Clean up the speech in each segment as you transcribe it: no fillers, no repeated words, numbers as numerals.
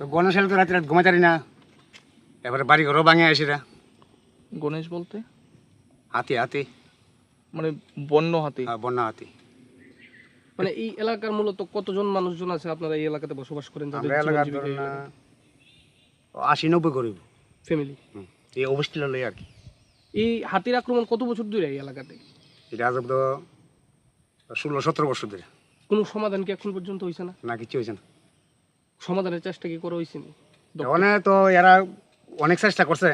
তো গণেশ এলে তো রাতে রাত ঘুমাতে পারি না, এবারে বাড়ি ঘরও ভাঙে আসিরা। গণেশ বলতে হাতি হাতি, মানে বন্য হাতি? বন্যা হাতি। মানে এই এলাকার মূলত কতজন মানুষজন আছে আপনারা এই এলাকাতে বসবাস করেন, আমরা এলাকার ধরুন না 80-90 গরিব ফ্যামিলি? এই অবস্থা লই আর কি। এই হাতির আক্রমণ কত বছর ধরে এই এলাকাতে? এটা আজ তো 16-17 বছর ধরে। কোনো সমাধান কি এখন পর্যন্ত হয়েছে না? না, কিছু হয়েছে না। সমাধানের চেষ্টা কি করা হয়েছে না? ওখানে তো এরা অনেক চেষ্টা করছে,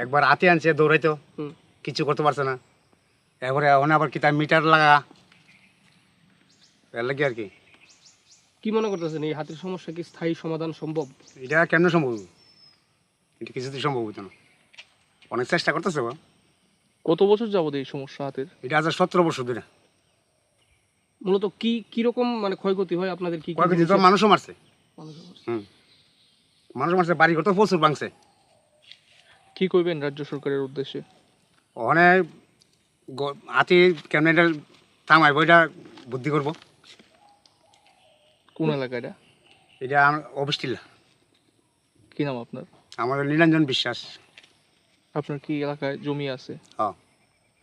একবার হাতি আনছে দৌড়াইতো, হুম। কিছু করতে পারছে না। এরপরে ওখানে আবার কি তার মিটার লাগা, এর লাগে আর কি। কি মনে করতেছেন এই হাতির সমস্যা কি স্থায়ী সমাধান সম্ভব? এটা কেমন সম্ভব? এটা কিছুতেই সম্ভব হতো না। অনেক চেষ্টা করতেছে ও। কত বছর যাবত এই সমস্যা হাতের? এটা আজ 17 বছর ধরে। মূলত কি কি রকম মানে ক্ষয়ক্ষতি হয় আপনাদের? কি কি কয়েকদিন তো মানুষও মারছে। মানুষের মারছে? মানুষ মারছে, বাড়ি ঘর তো প্রচুর ভাঙছে। কি কইবেন রাজ্য সরকারের উদ্দেশ্যে? ওখানে হাতি কেমন এটা থামাইব, এটা বুদ্ধি করবো। কোন এলাকা এটা? এটা অবস্থিলা। কি নাম আপনার? আমাদের নীলাঞ্জন বিশ্বাস। আপনার কি এলাকায় জমি আছে? হ্যাঁ।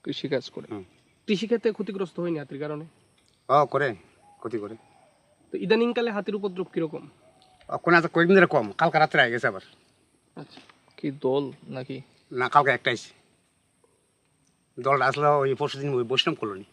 কৃষিকাজ করে? কৃষিক্ষেত্রে ক্ষতিগ্রস্ত হয়নি হাতির কারণে? করে, ক্ষতি করে। তো ইদানিংকালে হাতির উপদ্রব কিরকম? ওখানে আজ কয়েকদিন ধরে কম, কালকে রাত্রে আগে গেছে আবার। আচ্ছা, কি দল নাকি? না, কালকে একটা আইছে। দলটা আসলে ওই পরশু দিন বৈষ্ণব কলোনি।